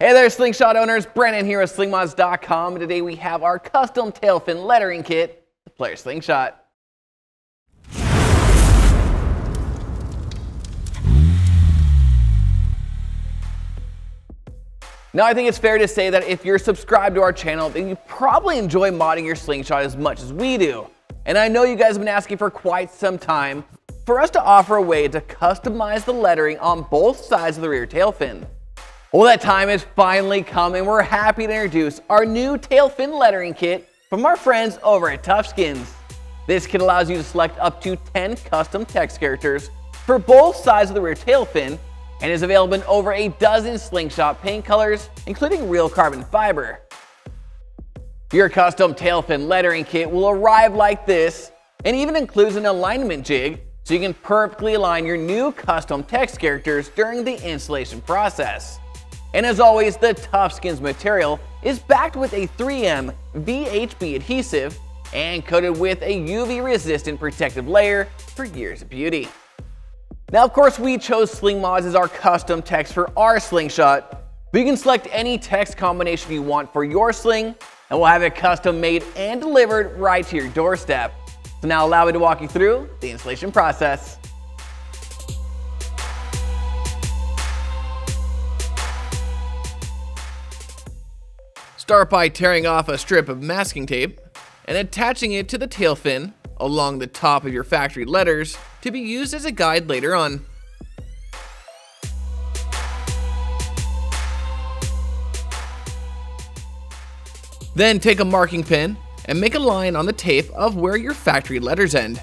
Hey there, Slingshot owners, Brandon here at SlingMods.com, and today we have our custom tail fin lettering kit, the Polaris Slingshot. Now, I think it's fair to say that if you're subscribed to our channel, then you probably enjoy modding your Slingshot as much as we do. And I know you guys have been asking for quite some time for us to offer a way to customize the lettering on both sides of the rear tail fin. Well, that time has finally come, and we're happy to introduce our new tail fin lettering kit from our friends over at Tufskinz. This kit allows you to select up to 10 custom text characters for both sides of the rear tail fin and is available in over a dozen Slingshot paint colors, including real carbon fiber. Your custom tail fin lettering kit will arrive like this and even includes an alignment jig so you can perfectly align your new custom text characters during the installation process. And as always, the Tufskinz material is backed with a 3M VHB adhesive and coated with a UV-resistant protective layer for years of beauty. Now, of course, we chose SlingMods as our custom text for our Slingshot, but you can select any text combination you want for your sling, and we'll have it custom made and delivered right to your doorstep. So now allow me to walk you through the installation process. Start by tearing off a strip of masking tape and attaching it to the tail fin along the top of your factory letters to be used as a guide later on. Then take a marking pen and make a line on the tape of where your factory letters end.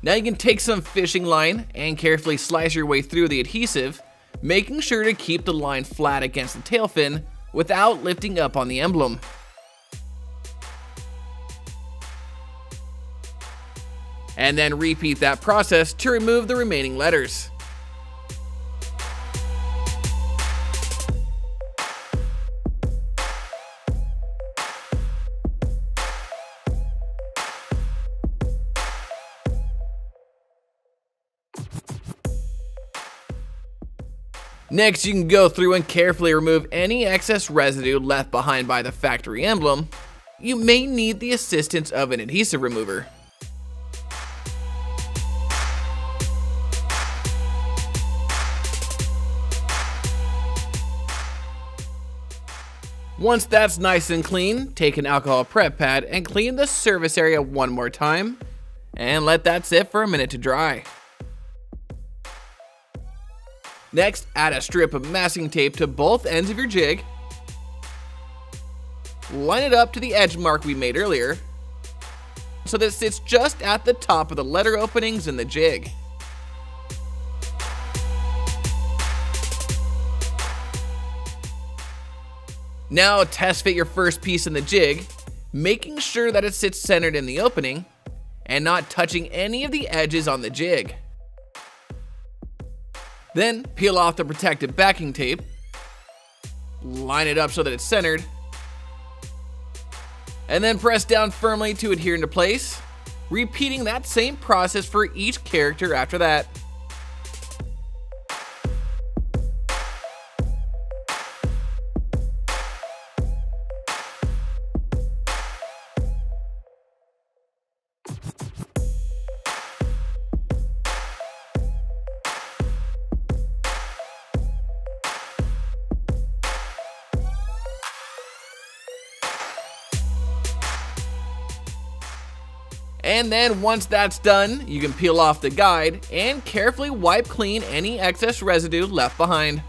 Now you can take some fishing line and carefully slice your way through the adhesive, making sure to keep the line flat against the tail fin without lifting up on the emblem. And then repeat that process to remove the remaining letters. Next, you can go through and carefully remove any excess residue left behind by the factory emblem. You may need the assistance of an adhesive remover. Once that's nice and clean, take an alcohol prep pad and clean the surface area one more time, and let that sit for a minute to dry. Next, add a strip of masking tape to both ends of your jig. Line it up to the edge mark we made earlier, so that it sits just at the top of the letter openings in the jig. Now test fit your first piece in the jig, making sure that it sits centered in the opening and not touching any of the edges on the jig. Then peel off the protective backing tape, line it up so that it's centered, and then press down firmly to adhere into place, repeating that same process for each character after that. And then once that's done, you can peel off the guide and carefully wipe clean any excess residue left behind.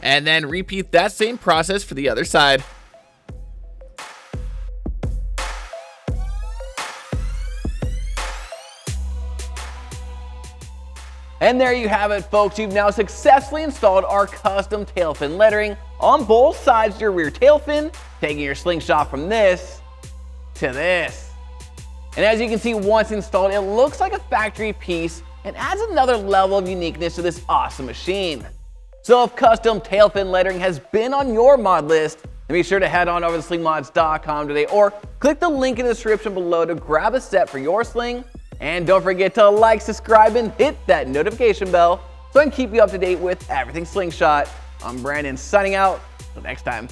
And then repeat that same process for the other side. And there you have it, folks. You've now successfully installed our custom tail fin lettering on both sides of your rear tail fin, taking your Slingshot from this to this. And as you can see, once installed, it looks like a factory piece and adds another level of uniqueness to this awesome machine. So if custom tail fin lettering has been on your mod list, then be sure to head on over to SlingMods.com today or click the link in the description below to grab a set for your sling. And don't forget to like, subscribe, and hit that notification bell so I can keep you up to date with everything Slingshot. I'm Brandon signing out. Till next time.